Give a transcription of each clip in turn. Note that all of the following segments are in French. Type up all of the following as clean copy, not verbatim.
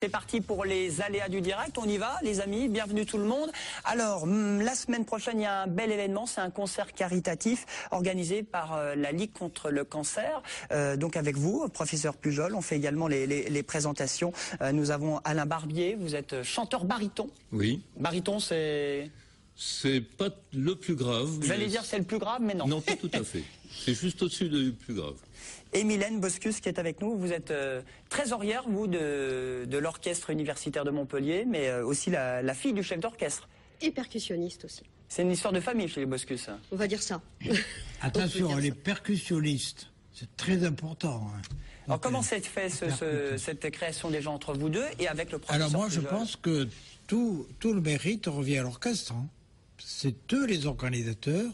C'est parti pour les aléas du direct, on y va les amis, bienvenue tout le monde. Alors la semaine prochaine il y a un bel événement, c'est un concert caritatif organisé par la Ligue contre le cancer. Donc avec vous, professeur Pujol, on fait également les présentations. Nous avons Alain Barbier, vous êtes chanteur baryton. Oui. Baryton c'est... C'est pas le plus grave. J'allais dire c'est le plus grave, mais non. Non, pas tout à fait. C'est juste au-dessus du plus grave. Et Mylène Boscus qui est avec nous, vous êtes trésorière, vous, de l'orchestre universitaire de Montpellier, mais aussi la fille du chef d'orchestre. Et percussionniste aussi. C'est une histoire de famille chez les Boscus. On va dire ça. Attention, les percussionnistes, c'est très important. Hein. Alors comment s'est fait cette création déjà entre vous deux et avec le professeur Alors moi Pujol? je pense que tout le mérite revient à l'orchestre. Hein. C'est eux les organisateurs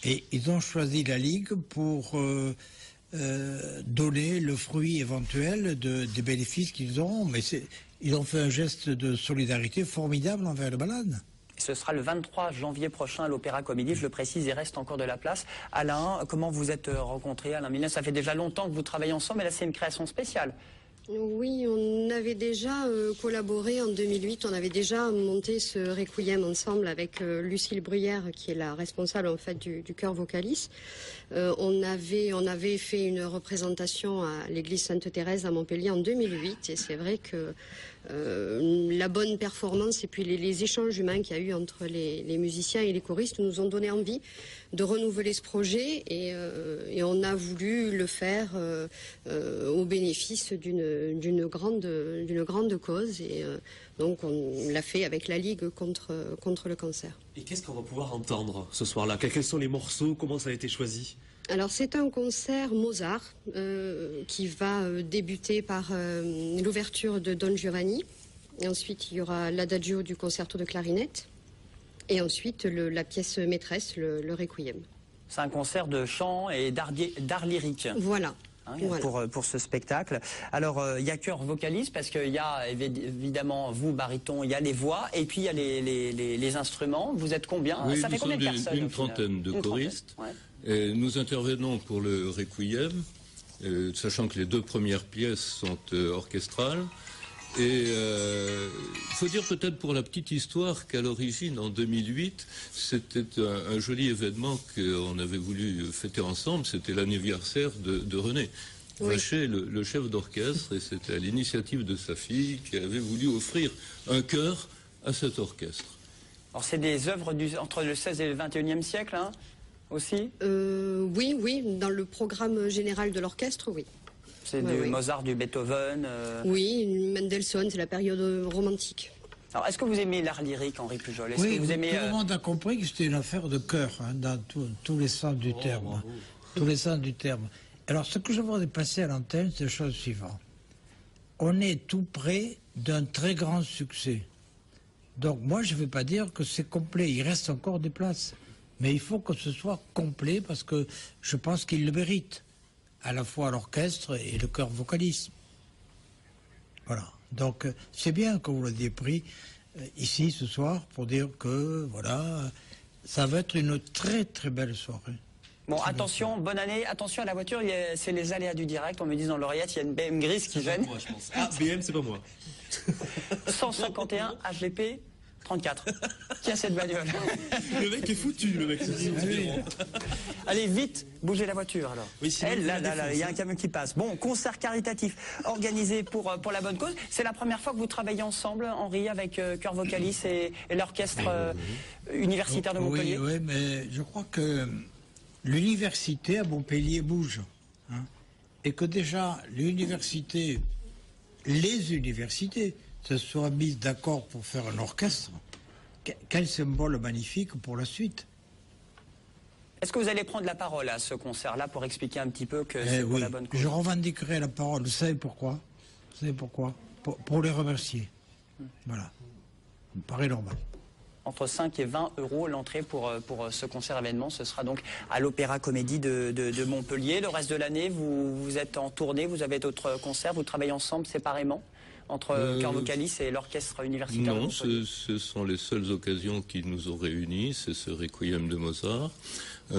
et ils ont choisi la Ligue pour donner le fruit éventuel des bénéfices qu'ils auront. Mais ils ont fait un geste de solidarité formidable envers le malade. Ce sera le 23 janvier prochain à l'Opéra Comédie, je le précise, il reste encore de la place. Alain, comment vous êtes rencontrés? Alain Mylène, ça fait déjà longtemps que vous travaillez ensemble, mais là c'est une création spéciale. Oui, on avait déjà collaboré en 2008, on avait déjà monté ce requiem ensemble avec Lucille Bruyère, qui est la responsable en fait du chœur Vocalis. On avait fait une représentation à l'église Sainte-Thérèse à Montpellier en 2008, et c'est vrai que la bonne performance et puis les échanges humains qu'il y a eu entre les musiciens et les choristes nous ont donné envie de renouveler ce projet, et on a voulu le faire au bénéfice d'une grande cause, et donc on l'a fait avec la Ligue contre le cancer. Et qu'est-ce qu'on va pouvoir entendre ce soir-là? Quels sont les morceaux? Comment ça a été choisi? Alors c'est un concert Mozart qui va débuter par l'ouverture de Don Giovanni, et ensuite il y aura l'adagio du concerto de clarinette, et ensuite la pièce maîtresse, le requiem. C'est un concert de chant et d'art lyrique. Voilà. Hein, voilà. pour ce spectacle. Alors, il y a chœur vocaliste, parce qu'il y a évidemment vous, baryton, il y a les voix, et puis il y a les instruments. Vous êtes combien? Oui, ça fait combien de personnes? Une trentaine de choristes. Ouais. Et nous intervenons pour le requiem, sachant que les deux premières pièces sont orchestrales. Et il faut dire peut-être pour la petite histoire qu'à l'origine, en 2008, c'était un joli événement qu'on avait voulu fêter ensemble. C'était l'anniversaire de René Vacher, le chef d'orchestre, et c'était à l'initiative de sa fille qui avait voulu offrir un chœur à cet orchestre. Alors c'est des œuvres entre le 16 et le 21e siècle, hein, aussi? Oui, dans le programme général de l'orchestre, oui. C'est du Mozart, du Beethoven. Oui, Mendelssohn, c'est la période romantique. Alors, est-ce que vous aimez l'art lyrique, Henri Pujol? Oui, que vous aimez, tout le monde a compris que c'était une affaire de cœur, hein, dans tous les sens du terme. Hein, tous les sens du terme. Alors, ce que je voudrais passer à l'antenne, c'est la chose suivante. On est tout près d'un très grand succès. Donc, moi, je ne vais pas dire que c'est complet. Il reste encore des places. Mais il faut que ce soit complet, parce que je pense qu'il le mérite. À la fois l'orchestre et le chœur vocaliste. Voilà. Donc, c'est bien que vous l'ayez pris ici ce soir pour dire que, voilà, ça va être une très très belle soirée. Bon, attention, bonne année, attention à la voiture, c'est les aléas du direct. On me dit dans l'oreillette, il y a une BM grise qui gêne. Moi, je pense. Ah, BM, c'est pas moi. 151 HVP 34. Qui a cette bagnole? Le mec est foutu, le mec. Allez, vite, bougez la voiture alors. Oui, sinon, là, il y a un camion qui passe. Bon, concert caritatif organisé pour la bonne cause. C'est la première fois que vous travaillez ensemble, Henri, avec chœur Vocalis et l'orchestre universitaire de Montpellier? Oui, mais je crois que l'université à Montpellier bouge. Hein, et que déjà, les universités se soient mises d'accord pour faire un orchestre. Quel symbole magnifique pour la suite. Est-ce que vous allez prendre la parole à ce concert-là pour expliquer un petit peu que c'est pour la bonne cause? Je revendiquerai la parole. Vous savez pourquoi? Vous savez pourquoi? Pour les remercier. Voilà. Ça me paraît normal. Entre 5 et 20 euros l'entrée pour ce concert événement. Ce sera donc à l'Opéra Comédie de Montpellier. Le reste de l'année, vous êtes en tournée, vous avez d'autres concerts, vous travaillez ensemble séparément entre chœur Vocalis et l'orchestre universitaire? Non, ce sont les seules occasions qui nous ont réunis, c'est ce requiem de Mozart.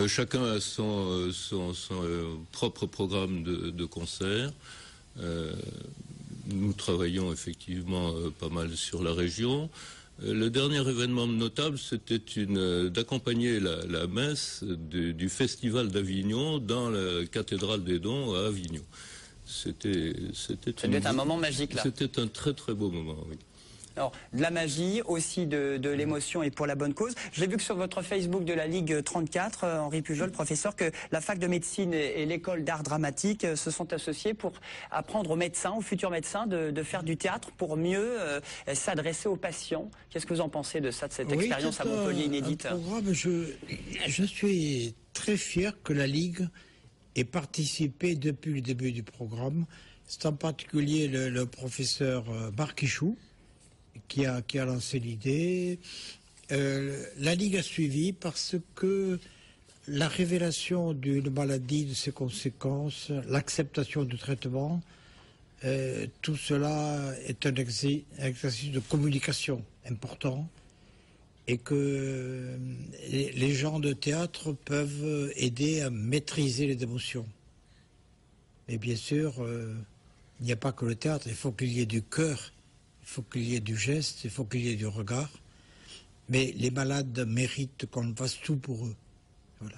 Chacun a son propre programme de concert. nous travaillons effectivement pas mal sur la région. Le dernier événement notable, c'était d'accompagner la messe du Festival d'Avignon dans la cathédrale des Dons à Avignon. Ça devait être un moment magique, là. C'était un très très beau moment, oui. Alors, de la magie, aussi de l'émotion et pour la bonne cause. J'ai vu que sur votre Facebook de la Ligue 34, Henri Pujol, professeur, que la fac de médecine et l'école d'art dramatique se sont associés pour apprendre aux médecins, aux futurs médecins, de faire du théâtre pour mieux s'adresser aux patients. Qu'est-ce que vous en pensez de ça, de cette expérience à Montpellier inédite? Je suis très fier que la Ligue ait participé depuis le début du programme. C'est en particulier le professeur Marc Ichou qui a lancé l'idée. La Ligue a suivi parce que la révélation d'une maladie, de ses conséquences, l'acceptation du traitement, tout cela est un exercice de communication important et que les gens de théâtre peuvent aider à maîtriser les émotions. Mais bien sûr, il n'y a pas que le théâtre, il faut qu'il y ait du cœur. Il faut qu'il y ait du geste, il faut qu'il y ait du regard. Mais les malades méritent qu'on fasse tout pour eux. Voilà.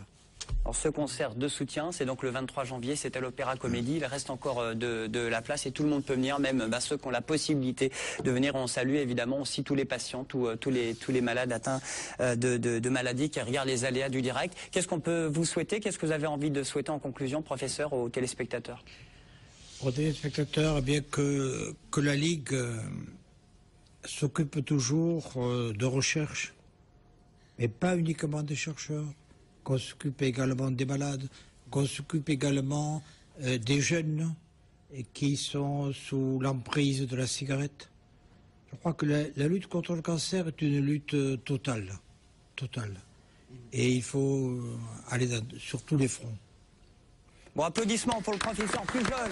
Alors ce concert de soutien, c'est donc le 23 janvier, c'est à l'Opéra Comédie. Il reste encore de la place et tout le monde peut venir, même ceux qui ont la possibilité de venir. On salue évidemment aussi tous les patients, tous les malades atteints de maladies qui regardent les aléas du direct. Qu'est-ce qu'on peut vous souhaiter? Qu'est-ce que vous avez envie de souhaiter en conclusion, professeur, aux téléspectateurs? Aux téléspectateurs, eh bien que la Ligue s'occupe toujours de recherche, mais pas uniquement des chercheurs, qu'on s'occupe également des malades, qu'on s'occupe également des jeunes qui sont sous l'emprise de la cigarette. Je crois que la lutte contre le cancer est une lutte totale. Et il faut aller sur tous les fronts. Bon, applaudissements pour le professeur Pujol.